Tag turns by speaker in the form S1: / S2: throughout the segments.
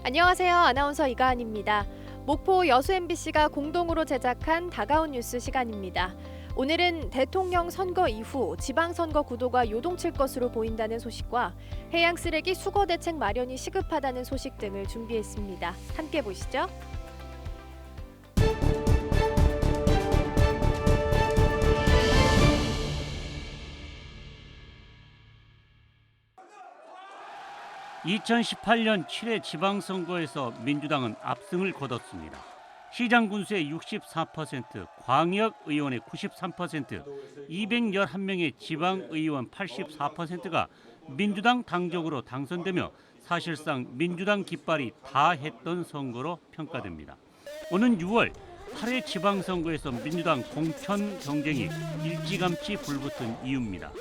S1: 안녕하세요. 아나운서 이가은입니다. 목포 여수 MBC가 공동으로 제작한 다가온 뉴스 시간입니다. 오늘은 대통령 선거 이후 지방선거 구도가 요동칠 것으로 보인다는 소식과 해양 쓰레기 수거 대책 마련이 시급하다는 소식 등을 준비했습니다. 함께 보시죠.
S2: (2018년) 7회 지방선거에서 민주당은 압승을 거뒀습니다. 시장 군수의 64%, 광역의원의 93%, 211명의 지방의원 84%가 민주당 당적으로 당선되며 사실상 민주당 깃발이 다 했던 선거로 평가됩니다. 오는 6월 8회 지방선거에서 민주당 공천 경쟁이 일찌감치 불붙은 이유입니다.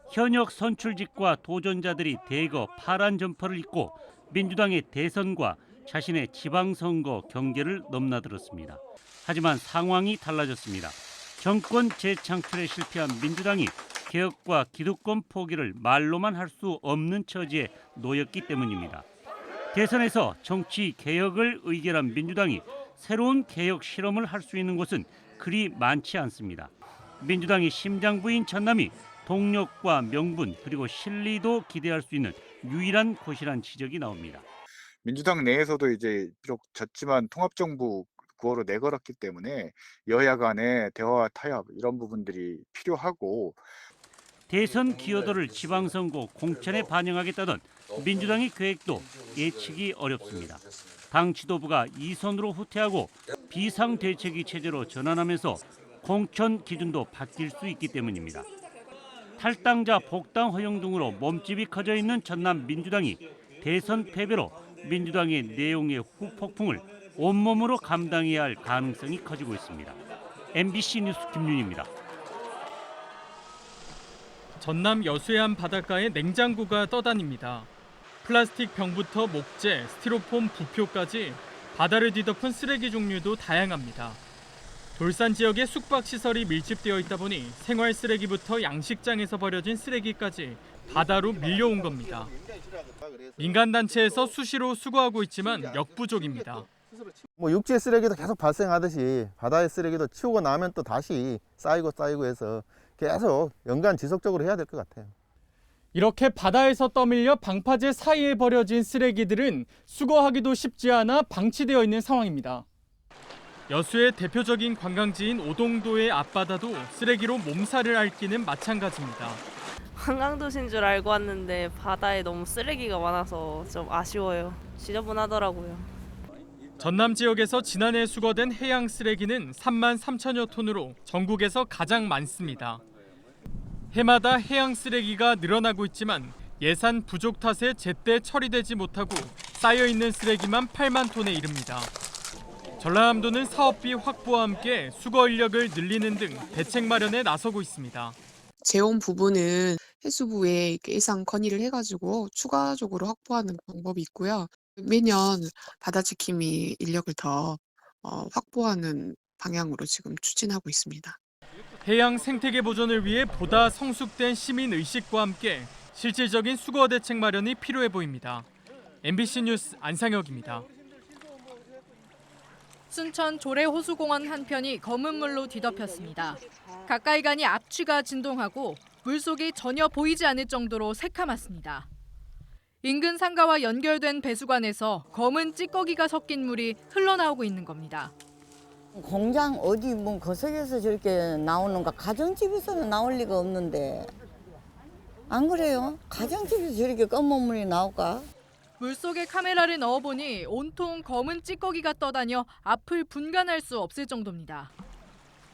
S2: 현역 선출직과 도전자들이 대거 파란 점퍼를 입고 민주당의 대선과 자신의 지방선거 경계를 넘나들었습니다. 하지만 상황이 달라졌습니다. 정권 재창출에 실패한 민주당이 개혁과 기득권 포기를 말로만 할 수 없는 처지에 놓였기 때문입니다. 대선에서 정치 개혁을 의결한 민주당이 새로운 개혁 실험을 할 수 있는 곳은 그리 많지 않습니다. 민주당의 심장부인 전남이 동력과 명분 그리고 실리도 기대할 수 있는 유일한 곳이란 지적이 나옵니다.
S3: 민주당 내에서도 이제 비록 졌지만 통합정부 구호로 내걸었기 때문에 여야 간의 대화와 타협 이런 부분들이 필요하고
S2: 대선 기여도를 지방선거 공천에 반영하겠다던 민주당의 계획도 예측이 어렵습니다. 당 지도부가 이선으로 후퇴하고 비상대책위 체제로 전환하면서 공천 기준도 바뀔 수 있기 때문입니다. 탈당자 복당 허용 등으로 몸집이 커져 있는 전남 민주당이 대선 패배로 민주당의 내용의 후폭풍을 온몸으로 감당해야 할 가능성이 커지고 있습니다. MBC 뉴스 김윤희입니다.
S4: 전남 여수의 한 바닷가에 냉장고가 떠다닙니다. 플라스틱 병부터 목재, 스티로폼, 부표까지 바다를 뒤덮은 쓰레기 종류도 다양합니다. 돌산 지역에 숙박시설이 밀집되어 있다 보니 생활 쓰레기부터 양식장에서 버려진 쓰레기까지 바다로 밀려온 겁니다. 민간단체에서 수시로 수거하고 있지만 역부족입니다.
S5: 육지 쓰레기도 계속 발생하듯이 바다의 쓰레기도 치우고 나면 또 다시 쌓이고 해서 계속 연간 지속적으로 해야 될 것 같아요.
S4: 이렇게 바다에서 떠밀려 방파제 사이에 버려진 쓰레기들은 수거하기도 쉽지 않아 방치되어 있는 상황입니다. 여수의 대표적인 관광지인 오동도의 앞바다도 쓰레기로 몸살을 앓기는 마찬가지입니다.
S6: 관광도시인 줄 알고 왔는데 바다에 너무 쓰레기가 많아서 좀 아쉬워요. 지저분하더라고요.
S4: 전남 지역에서 지난해 수거된 해양 쓰레기는 3만 3천여 톤으로 전국에서 가장 많습니다. 해마다 해양 쓰레기가 늘어나고 있지만 예산 부족 탓에 제때 처리되지 못하고 쌓여있는 쓰레기만 8만 톤에 이릅니다. 전라남도는 사업비 확보와 함께 수거 인력을 늘리는 등 대책 마련에 나서고 있습니다.
S7: 재원 부분은 해수부에 예산 건의를 해가지고 추가적으로 확보하는 방법이 있고요. 매년 바다지킴이 인력을 더 확보하는 방향으로 지금 추진하고 있습니다.
S4: 해양 생태계 보존을 위해 보다 성숙된 시민 의식과 함께 실질적인 수거 대책 마련이 필요해 보입니다. MBC 뉴스 안상혁입니다.
S8: 순천 조례호수공원 한편이 검은 물로 뒤덮였습니다. 가까이 가니 앞취가 진동하고 물속이 전혀 보이지 않을 정도로 새카맣습니다. 인근 상가와 연결된 배수관에서 검은 찌꺼기가 섞인 물이 흘러나오고 있는 겁니다.
S9: 공장 어디 뭐 거석에서 저렇게 나오는가? 가정집에서는 나올 리가 없는데. 안 그래요? 가정집에서 저렇게 검은 물이 나올까?
S8: 물속에 카메라를 넣어보니 온통 검은 찌꺼기가 떠다녀 앞을 분간할 수 없을 정도입니다.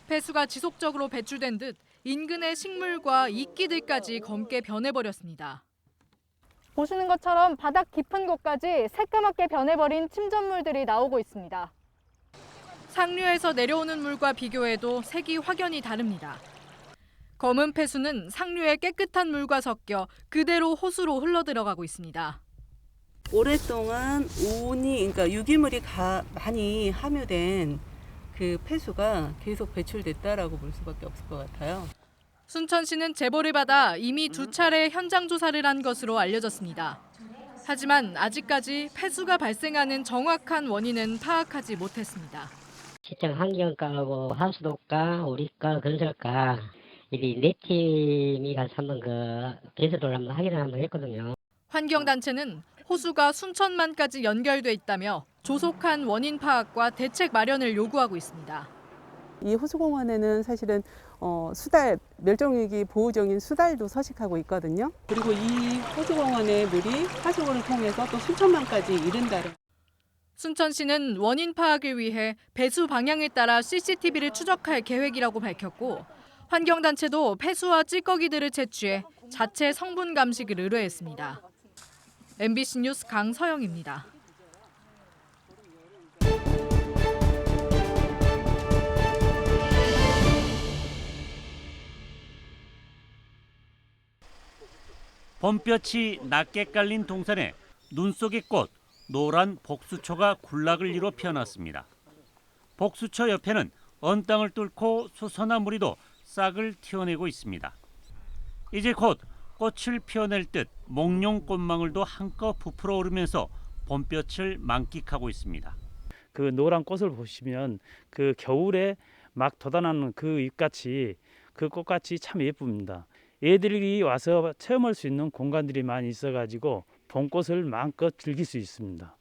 S8: 폐수가 지속적으로 배출된 듯 인근의 식물과 이끼들까지 검게 변해버렸습니다.
S10: 보시는 것처럼 바닥 깊은 곳까지 새까맣게 변해버린 침전물들이 나오고 있습니다.
S8: 상류에서 내려오는 물과 비교해도 색이 확연히 다릅니다. 검은 폐수는 상류의 깨끗한 물과 섞여 그대로 호수로 흘러들어가고 있습니다.
S11: 오랫동안 그러니까 유기물이 많이 함유된 그 폐수가 계속 배출됐다라고 볼 수밖에 없을 것 같아요.
S8: 순천시는 제보를 받아 이미 2차례 현장 조사를 한 것으로 알려졌습니다. 하지만 아직까지 폐수가 발생하는 정확한 원인은 파악하지 못했습니다.
S12: 시청 환경과하고 하수도과, 우리과, 건설과 이 네 팀이 가서 한번 배수를 한번 확인을 한번 했거든요.
S8: 환경단체는 호수가 순천만까지 연결돼 있다며 조속한 원인 파악과 대책 마련을 요구하고 있습니다.
S11: 이 호수공원에는 사실은 수달, 멸종위기 보호종인 수달도 서식하고 있거든요. 그리고 이 호수공원의 물이 하수구를 통해서 또 순천만까지 이른다는.
S8: 순천시는 원인 파악을 위해 배수 방향에 따라 CCTV를 추적할 계획이라고 밝혔고 환경단체도 폐수와 찌꺼기들을 채취해 자체 성분 감식을 의뢰했습니다. MBC 뉴스 강서영입니다.
S2: 봄볕이 낮게 깔린 동산에 눈 속의 꽃, 노란 복수초가 군락을 이뤄 피어났습니다. 복수초 옆에는 언 땅을 뚫고 수선화 무리도 싹을 틔워내고 있습니다. 이제 곧 꽃을 피워낼 듯 몽룡 꽃망울도 한껏 부풀어 오르면서 봄볕을 만끽하고 있습니다.
S13: 그 노란 꽃을 보시면 그 겨울에 막 돋아나는 그 잎같이 그 꽃같이 참 예쁩니다. 애들이 와서 체험할 수 있는 공간들이 많이 있어가지고 봄꽃을 마음껏 즐길 수 있습니다.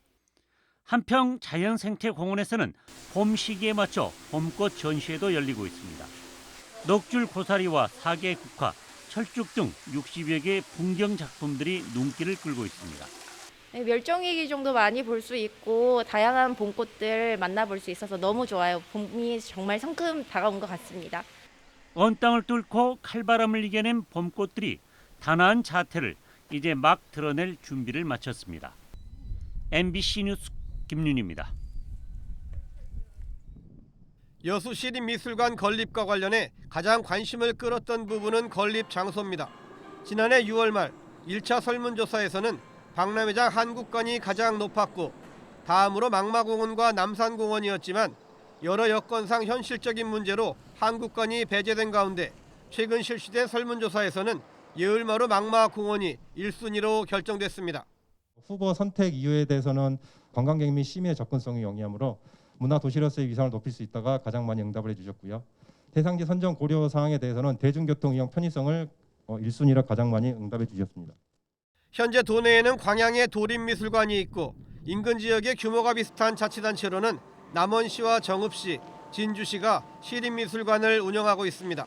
S2: 한평 자연생태공원에서는 봄 시기에 맞춰 봄꽃 전시회도 열리고 있습니다. 넋줄 고사리와 사계 국화, 철쭉 등 60여 개의 풍경 작품들이 눈길을 끌고 있습니다.
S14: 멸종위기 정도 많이 볼 수 있고 다양한 봄꽃들 만나볼 수 있어서 너무 좋아요. 봄이 정말 성큼 다가온 것 같습니다.
S2: 언 땅을 뚫고 칼바람을 이겨낸 봄꽃들이 단아한 자태를 이제 막 드러낼 준비를 마쳤습니다. MBC 뉴스 김윤입니다.
S15: 여수시립미술관 건립과 관련해 가장 관심을 끌었던 부분은 건립 장소입니다. 지난해 6월 말 1차 설문조사에서는 박람회장 한국관이 가장 높았고 다음으로 망마공원과 남산공원이었지만 여러 여건상 현실적인 문제로 한국관이 배제된 가운데 최근 실시된 설문조사에서는 예을마루 망마공원이 1순위로 결정됐습니다.
S16: 후보 선택 이유에 대해서는 관광객 및 시민의 접근성이 영위하므로 문화도시로서의 위상을 높일 수 있다가 가장 많이 응답을 해주셨고요. 대상지 선정 고려 사항에 대해서는 대중교통 이용 편의성을 1순위로 가장 많이 응답해 주셨습니다.
S15: 현재 도내에는 광양에 도립미술관이 있고 인근 지역의 규모가 비슷한 자치단체로는 남원시와 정읍시, 진주시가 시립미술관을 운영하고 있습니다.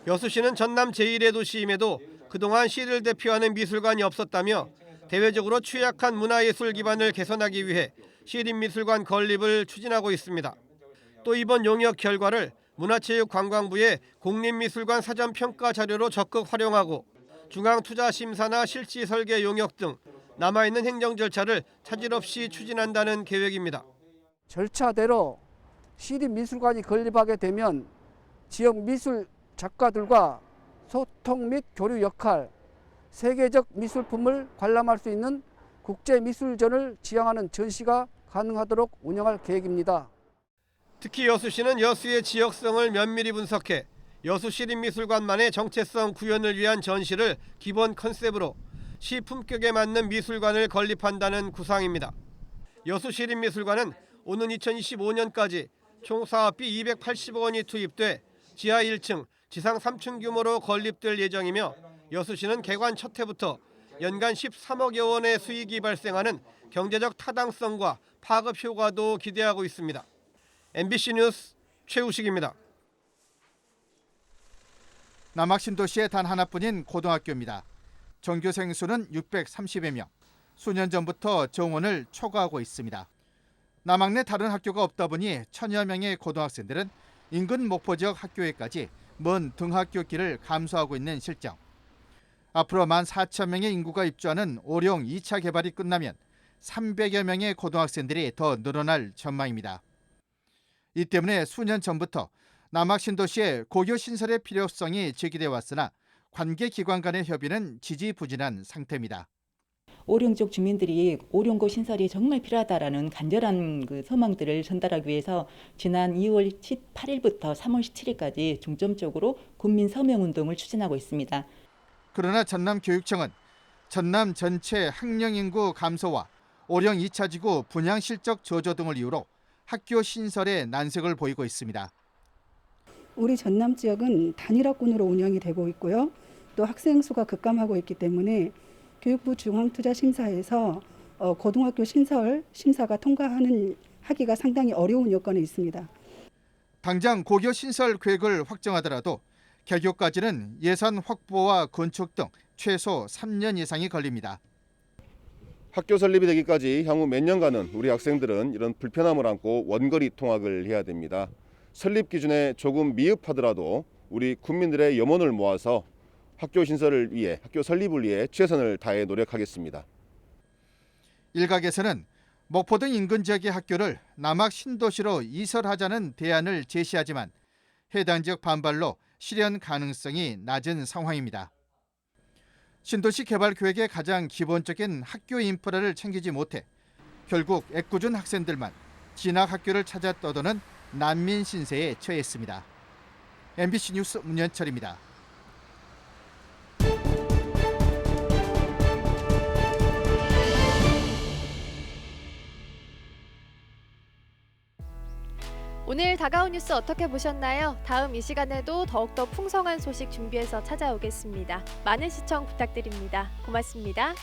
S15: 여수시는 전남 제1의 도시임에도 그동안 시를 대표하는 미술관이 없었다며 대외적으로 취약한 문화예술 기반을 개선하기 위해 시립미술관 건립을 추진하고 있습니다. 또 이번 용역 결과를 문화체육관광부의 공립미술관 사전평가 자료로 적극 활용하고 중앙투자심사나 실지 설계 용역 등 남아있는 행정 절차를 차질 없이 추진한다는 계획입니다.
S17: 절차대로 시립미술관이 건립하게 되면 지역 미술 작가들과 소통 및 교류 역할, 세계적 미술품을 관람할 수 있는 국제미술전을 지향하는 전시가 가능하도록 운영할 계획입니다.
S15: 특히 여수시는 여수의 지역성을 면밀히 분석해 여수시립미술관만의 정체성 구현을 위한 전시를 기본 컨셉으로 시 품격에 맞는 미술관을 건립한다는 구상입니다. 여수시립미술관은 오는 2025년까지 총 사업비 280억 원이 투입돼 지하 1층, 지상 3층 규모로 건립될 예정이며 여수시는 개관 첫 해부터 연간 13억여 원의 수익이 발생하는 경제적 타당성과 파급 효과도 기대하고 있습니다. MBC 뉴스 최우식입니다.
S18: 남학신도시에 단 하나뿐인 고등학교입니다. 전교생 수는 630여 명. 수년 전부터 정원을 초과하고 있습니다. 남학 내 다른 학교가 없다 보니 1000여 명의 고등학생들은 인근 목포 지역 학교에까지 먼 등하교 길을 감수하고 있는 실정. 앞으로 14,000명의 인구가 입주하는 오령 2차 개발이 끝나면 300여 명의 고등학생들이 더 늘어날 전망입니다. 이 때문에 수년 전부터 남학신도시의 고교 신설의 필요성이 제기돼 왔으나 관계기관 간의 협의는 지지부진한 상태입니다.
S19: 오령 쪽 주민들이 오령고 신설이 정말 필요하다라는 간절한 소망들을 전달하기 위해서 지난 2월 18일부터 3월 17일까지 중점적으로 국민 서명 운동을 추진하고 있습니다.
S18: 그러나 전남교육청은 전남 전체 학령 인구 감소와 오령 2차 지구 분양 실적 저조 등을 이유로 학교 신설에 난색을 보이고 있습니다.
S20: 우리 전남 지역은 단일화군으로 운영이 되고 있고요. 또 학생 수가 급감하고 있기 때문에 교육부 중앙투자심사에서 고등학교 신설 심사가 하기가 상당히 어려운 여건에 있습니다.
S18: 당장 고교 신설 계획을 확정하더라도 개교까지는 예산 확보와 건축 등 최소 3년 이상이 걸립니다.
S21: 학교 설립이 되기까지 향후 몇 년간은 우리 학생들은 이런 불편함을 안고 원거리 통학을 해야 됩니다. 설립 기준에 조금 미흡하더라도 우리 국민들의 염원을 모아서 학교 신설을 위해, 학교 설립을 위해 최선을 다해 노력하겠습니다.
S18: 일각에서는 목포 등 인근 지역의 학교를 남학 신도시로 이설하자는 대안을 제시하지만 해당 지역 반발로 실현 가능성이 낮은 상황입니다. 신도시 개발 계획의 가장 기본적인 학교 인프라를 챙기지 못해 결국 애꿎은 학생들만 진학 학교를 찾아 떠도는 난민 신세에 처했습니다. MBC 뉴스 문현철입니다.
S1: 오늘 다가온 뉴스 어떻게 보셨나요? 다음 이 시간에도 더욱더 풍성한 소식 준비해서 찾아오겠습니다. 많은 시청 부탁드립니다. 고맙습니다.